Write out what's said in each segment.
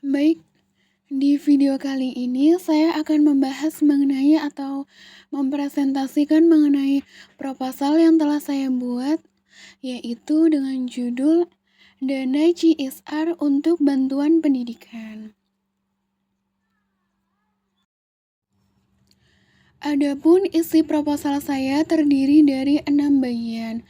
Baik, di video kali ini saya akan membahas mengenai atau mempresentasikan mengenai proposal yang telah saya buat, yaitu dengan judul Dana CSR untuk Bantuan Pendidikan. Adapun isi proposal saya terdiri dari 6 bagian.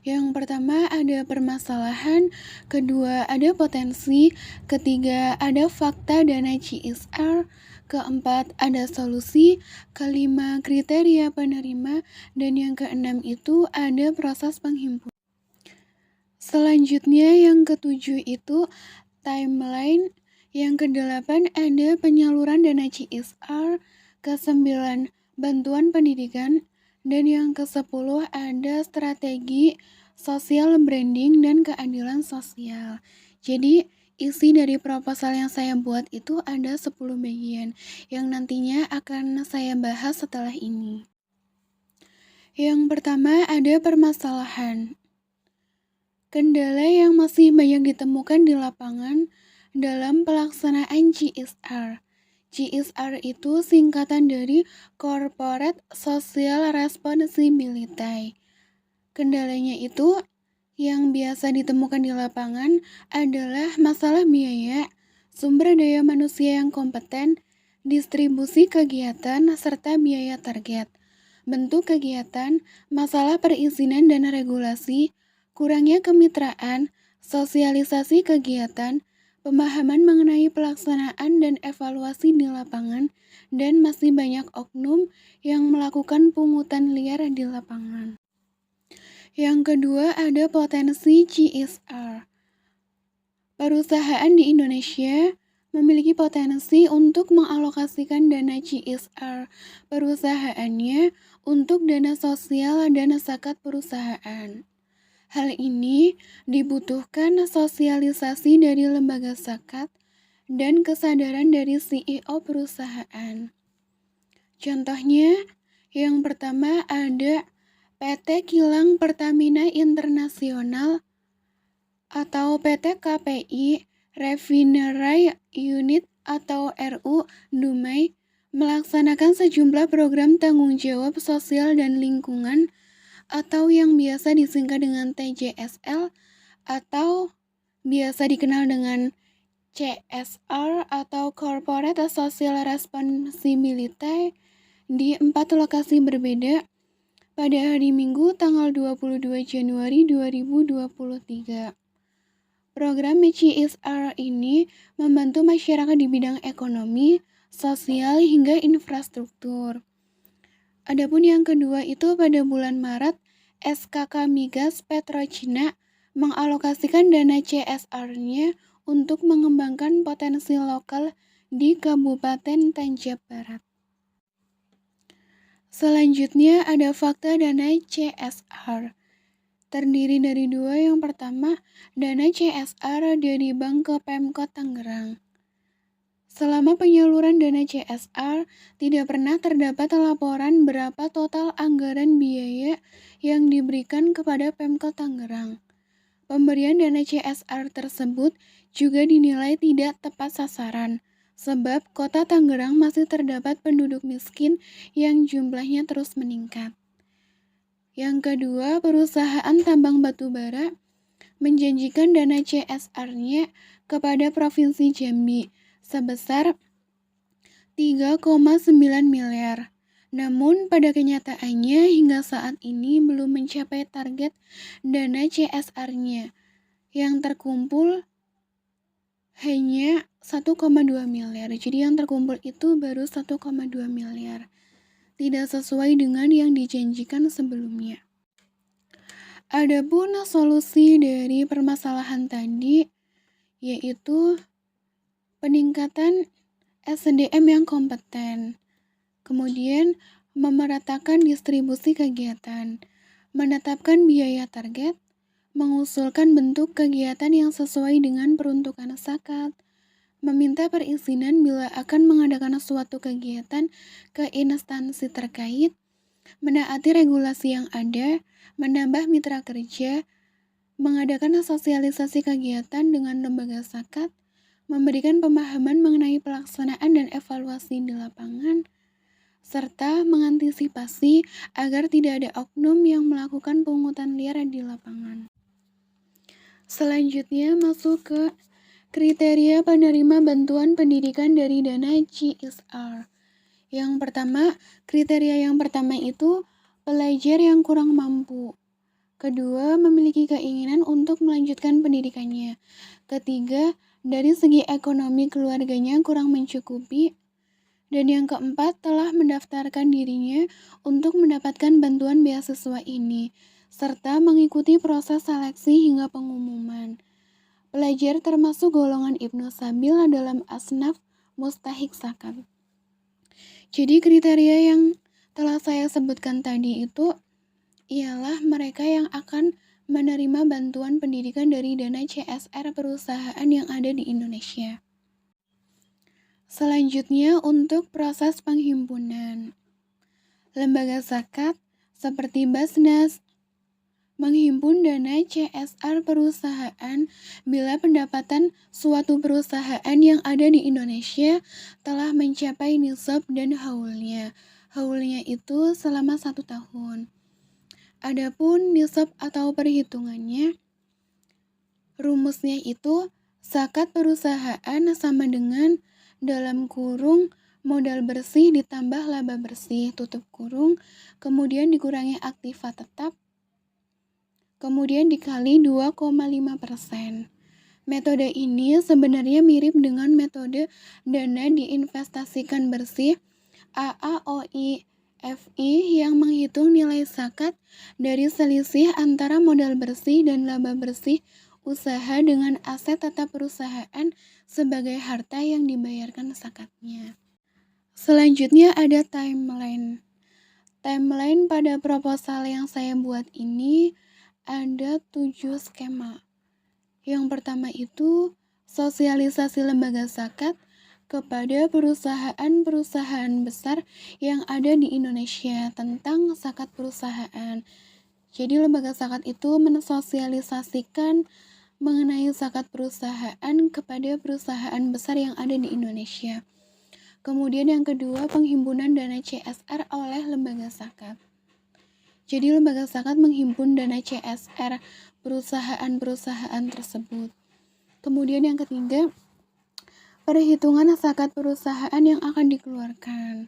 Yang pertama ada permasalahan, kedua ada potensi, ketiga ada fakta dana CSR, keempat ada solusi, kelima kriteria penerima, dan yang keenam itu ada proses penghimpunan. Selanjutnya yang ketujuh itu timeline, yang kedelapan ada penyaluran dana CSR, kesembilan bantuan pendidikan, dan yang ke-10 ada strategi sosial branding dan keadilan sosial. Jadi isi dari proposal yang saya buat itu ada 10 bagian yang nantinya akan saya bahas setelah ini. Yang pertama ada permasalahan. Kendala yang masih banyak ditemukan di lapangan dalam pelaksanaan CSR. CSR itu singkatan dari Corporate Social Responsibility. Kendalanya itu yang biasa ditemukan di lapangan adalah masalah biaya, sumber daya manusia yang kompeten, distribusi kegiatan, serta biaya target. Bentuk kegiatan, masalah perizinan dan regulasi, kurangnya kemitraan, sosialisasi kegiatan, pemahaman mengenai pelaksanaan dan evaluasi di lapangan, dan masih banyak oknum yang melakukan pungutan liar di lapangan. Yang kedua ada potensi CSR. Perusahaan di Indonesia memiliki potensi untuk mengalokasikan dana CSR perusahaannya untuk dana sosial dan zakat perusahaan. Hal ini dibutuhkan sosialisasi dari lembaga zakat dan kesadaran dari CEO perusahaan. Contohnya, yang pertama ada PT Kilang Pertamina Internasional atau PT KPI Refinery Unit atau RU Dumai melaksanakan sejumlah program tanggung jawab sosial dan lingkungan atau yang biasa disingkat dengan TJSL atau biasa dikenal dengan CSR atau Corporate Social Responsibility di 4 lokasi berbeda pada hari Minggu tanggal 22 Januari 2023. Program CSR ini membantu masyarakat di bidang ekonomi, sosial, hingga infrastruktur. Adapun yang kedua itu pada bulan Maret, SKK Migas Petrochina mengalokasikan dana CSR-nya untuk mengembangkan potensi lokal di Kabupaten Tanjab Barat. Selanjutnya ada fakta dana CSR. Terdiri dari dua. Yang pertama, dana CSR dari Bank ke Pemkot Tangerang. Selama penyaluran dana CSR, tidak pernah terdapat laporan berapa total anggaran biaya yang diberikan kepada Pemkot Tangerang. Pemberian dana CSR tersebut juga dinilai tidak tepat sasaran, sebab kota Tangerang masih terdapat penduduk miskin yang jumlahnya terus meningkat. Yang kedua, perusahaan tambang batu bara menjanjikan dana CSR-nya kepada Provinsi Jambi sebesar 3,9 miliar. Namun pada kenyataannya hingga saat ini belum mencapai target dana CSR-nya yang terkumpul hanya 1,2 miliar. Jadi yang terkumpul itu baru 1,2 miliar. Tidak sesuai dengan yang dijanjikan sebelumnya. Adapun solusi dari permasalahan tadi yaitu peningkatan SDM yang kompeten, kemudian memeratakan distribusi kegiatan, menetapkan biaya target, mengusulkan bentuk kegiatan yang sesuai dengan peruntukan zakat, meminta perizinan bila akan mengadakan suatu kegiatan ke instansi terkait, menaati regulasi yang ada, menambah mitra kerja, mengadakan sosialisasi kegiatan dengan lembaga zakat, memberikan pemahaman mengenai pelaksanaan dan evaluasi di lapangan, serta mengantisipasi agar tidak ada oknum yang melakukan pungutan liar di lapangan. Selanjutnya masuk ke kriteria penerima bantuan pendidikan dari dana CSR. Kriteria yang pertama itu pelajar yang kurang mampu. Kedua, memiliki keinginan untuk melanjutkan pendidikannya. Ketiga, dari segi ekonomi keluarganya kurang mencukupi. Dan yang keempat, telah mendaftarkan dirinya untuk mendapatkan bantuan beasiswa ini, serta mengikuti proses seleksi hingga pengumuman. Pelajar termasuk golongan Ibnu Sabil dalam asnaf mustahik zakat. Jadi kriteria yang telah saya sebutkan tadi itu ialah mereka yang akan menerima bantuan pendidikan dari dana CSR perusahaan yang ada di Indonesia. Selanjutnya untuk proses penghimpunan. Lembaga zakat seperti Basnas menghimpun dana CSR perusahaan bila pendapatan suatu perusahaan yang ada di Indonesia telah mencapai nisab dan haulnya. Haulnya itu selama 1 tahun. Adapun nisab atau perhitungannya, rumusnya itu zakat perusahaan sama dengan dalam kurung modal bersih ditambah laba bersih tutup kurung, kemudian dikurangi aktiva tetap, kemudian dikali 2,5%. Metode ini sebenarnya mirip dengan metode dana diinvestasikan bersih AAOI FI yang menghitung nilai zakat dari selisih antara modal bersih dan laba bersih usaha dengan aset tetap perusahaan sebagai harta yang dibayarkan zakatnya. Selanjutnya ada timeline. Timeline pada proposal yang saya buat ini ada 7 skema. Yang pertama itu sosialisasi lembaga zakat kepada perusahaan-perusahaan besar yang ada di Indonesia tentang zakat perusahaan. Jadi lembaga zakat itu mensosialisasikan mengenai zakat perusahaan kepada perusahaan besar yang ada di Indonesia. Kemudian yang kedua, penghimpunan dana CSR oleh lembaga zakat. Jadi lembaga zakat menghimpun dana CSR perusahaan-perusahaan tersebut. Kemudian yang ketiga, perhitungan zakat perusahaan yang akan dikeluarkan.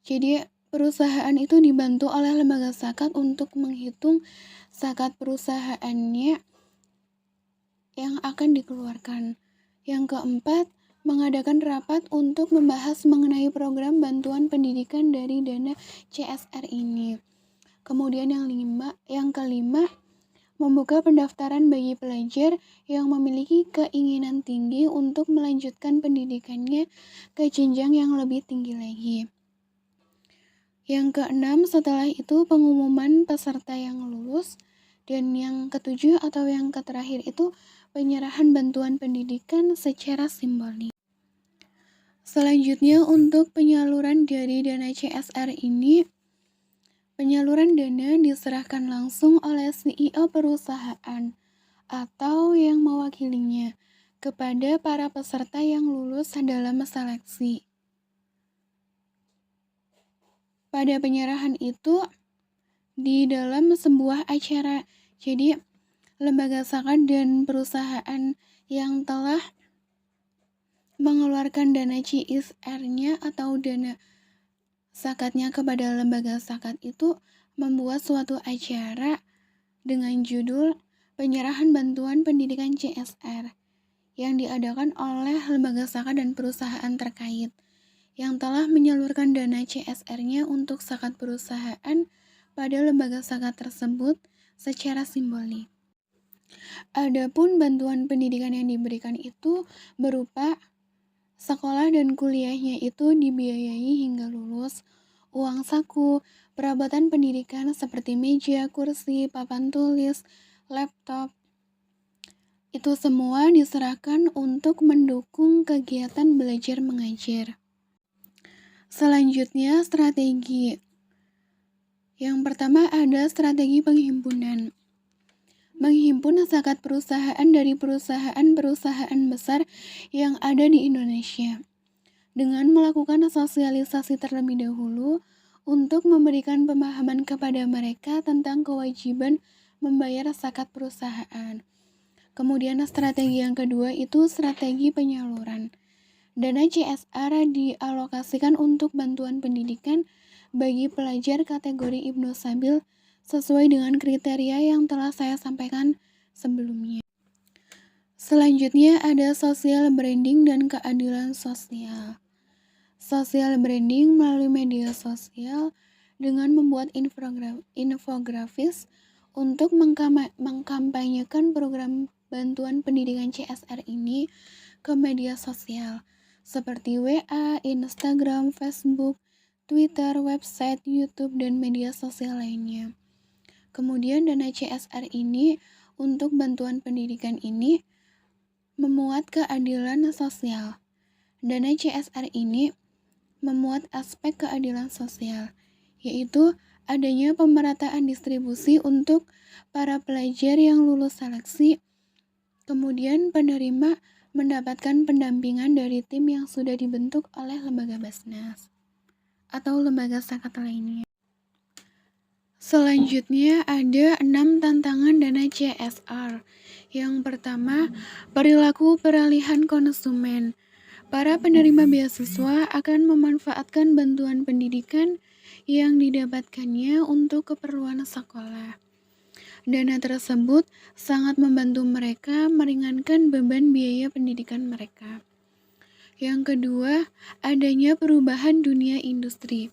Jadi perusahaan itu dibantu oleh lembaga zakat untuk menghitung zakat perusahaannya yang akan dikeluarkan. Yang keempat, mengadakan rapat untuk membahas mengenai program bantuan pendidikan dari dana CSR ini. Kemudian yang kelima, membuka pendaftaran bagi pelajar yang memiliki keinginan tinggi untuk melanjutkan pendidikannya ke jenjang yang lebih tinggi lagi. Yang keenam, setelah itu pengumuman peserta yang lulus. Dan yang ketujuh atau yang terakhir itu penyerahan bantuan pendidikan secara simbolik. Selanjutnya untuk penyaluran dari dana CSR ini, penyaluran dana diserahkan langsung oleh CEO perusahaan atau yang mewakilinya kepada para peserta yang lulus dalam seleksi. Pada penyerahan itu di dalam sebuah acara, jadi lembaga zakat dan perusahaan yang telah mengeluarkan dana CSR-nya atau dana zakatnya kepada lembaga zakat itu membuat suatu acara dengan judul penyerahan bantuan pendidikan CSR yang diadakan oleh lembaga zakat dan perusahaan terkait yang telah menyalurkan dana CSR-nya untuk zakat perusahaan pada lembaga zakat tersebut secara simbolik. Adapun bantuan pendidikan yang diberikan itu berupa sekolah dan kuliahnya itu dibiayai hingga lulus, uang saku, perabot pendidikan seperti meja, kursi, papan tulis, laptop. Itu semua diserahkan untuk mendukung kegiatan belajar mengajar. Selanjutnya strategi. Yang pertama ada strategi penghimpunan. menghimpun zakat perusahaan dari perusahaan-perusahaan besar yang ada di Indonesia, dengan melakukan sosialisasi terlebih dahulu untuk memberikan pemahaman kepada mereka tentang kewajiban membayar zakat perusahaan. Kemudian strategi yang kedua itu strategi penyaluran. Dana CSR dialokasikan untuk bantuan pendidikan bagi pelajar kategori Ibnu Sabil sesuai dengan kriteria yang telah saya sampaikan sebelumnya. Selanjutnya ada social branding dan keadilan sosial. Social branding melalui media sosial dengan membuat infografis untuk mengkampanyekan program bantuan pendidikan CSR ini ke media sosial seperti WA, Instagram, Facebook, Twitter, website, YouTube, dan media sosial lainnya. Kemudian dana CSR ini untuk bantuan pendidikan ini memuat keadilan sosial. Dana CSR ini memuat aspek keadilan sosial, yaitu adanya pemerataan distribusi untuk para pelajar yang lulus seleksi, kemudian penerima mendapatkan pendampingan dari tim yang sudah dibentuk oleh lembaga Basnas atau lembaga zakat lainnya. Selanjutnya ada 6 tantangan dana CSR. Yang pertama, perilaku peralihan konsumen. Para penerima beasiswa akan memanfaatkan bantuan pendidikan yang didapatkannya untuk keperluan sekolah. Dana tersebut sangat membantu mereka meringankan beban biaya pendidikan mereka. Yang kedua, adanya perubahan dunia industri.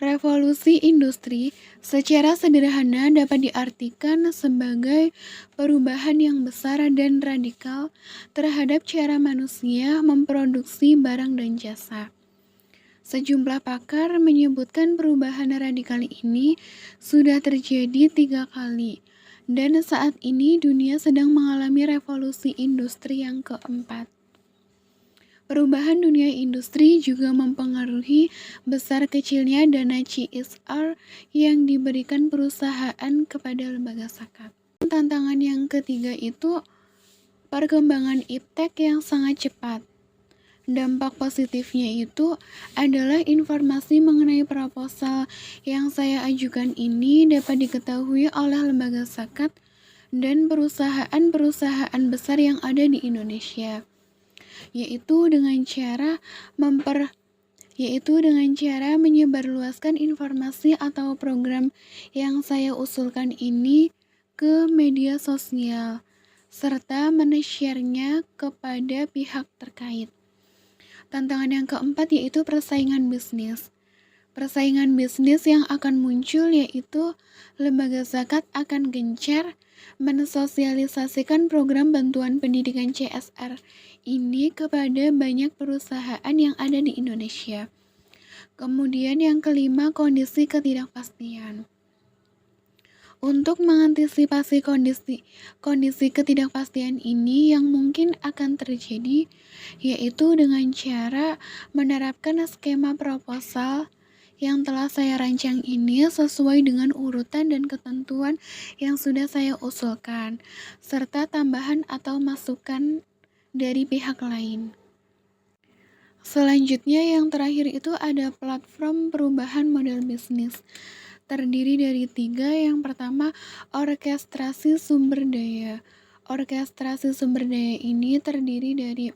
Revolusi industri secara sederhana dapat diartikan sebagai perubahan yang besar dan radikal terhadap cara manusia memproduksi barang dan jasa. Sejumlah pakar menyebutkan perubahan radikal ini sudah terjadi 3 kali, dan saat ini dunia sedang mengalami revolusi industri yang keempat. Perubahan dunia industri juga mempengaruhi besar kecilnya dana CSR yang diberikan perusahaan kepada lembaga zakat. Tantangan yang ketiga itu perkembangan iptek yang sangat cepat. Dampak positifnya itu adalah informasi mengenai proposal yang saya ajukan ini dapat diketahui oleh lembaga zakat dan perusahaan-perusahaan besar yang ada di Indonesia, yaitu dengan cara menyebarluaskan informasi atau program yang saya usulkan ini ke media sosial serta men-share-nya kepada pihak terkait. Tantangan yang keempat yaitu persaingan bisnis. Persaingan bisnis yang akan muncul yaitu lembaga zakat akan gencar mensosialisasikan program bantuan pendidikan CSR ini kepada banyak perusahaan yang ada di Indonesia. Kemudian yang kelima, kondisi ketidakpastian. Untuk mengantisipasi kondisi ketidakpastian ini yang mungkin akan terjadi, yaitu dengan cara menerapkan skema proposal yang telah saya rancang ini sesuai dengan urutan dan ketentuan yang sudah saya usulkan, serta tambahan atau masukan dari pihak lain. Selanjutnya yang terakhir itu ada platform perubahan model bisnis. Terdiri dari 3. Yang pertama, orkestrasi sumber daya. Orkestrasi sumber daya ini terdiri dari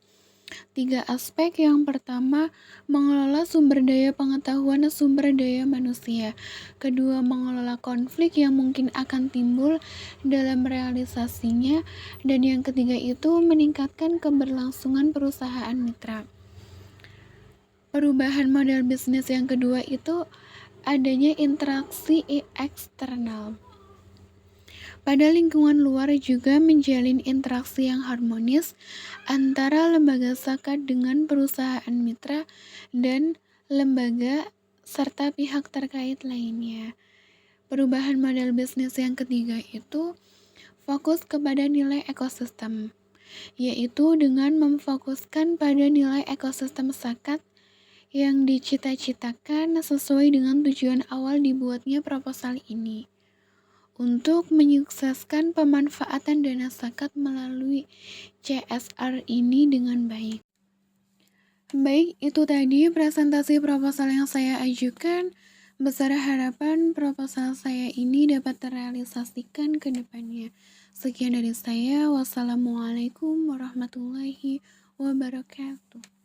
3 aspek. Yang pertama, mengelola sumber daya pengetahuan sumber daya manusia. Kedua, mengelola konflik yang mungkin akan timbul dalam realisasinya. Dan yang ketiga itu meningkatkan keberlangsungan perusahaan mitra. Perubahan model bisnis yang kedua itu adanya interaksi eksternal. Pada lingkungan luar juga menjalin interaksi yang harmonis antara lembaga zakat dengan perusahaan mitra dan lembaga serta pihak terkait lainnya. Perubahan model bisnis yang ketiga itu fokus kepada nilai ekosistem, yaitu dengan memfokuskan pada nilai ekosistem zakat yang dicita-citakan sesuai dengan tujuan awal dibuatnya proposal ini. untuk menyukseskan pemanfaatan dana zakat melalui CSR ini dengan baik. Baik, itu tadi presentasi proposal yang saya ajukan. Besar harapan proposal saya ini dapat terrealisasikan ke depannya. Sekian dari saya. Wassalamualaikum warahmatullahi wabarakatuh.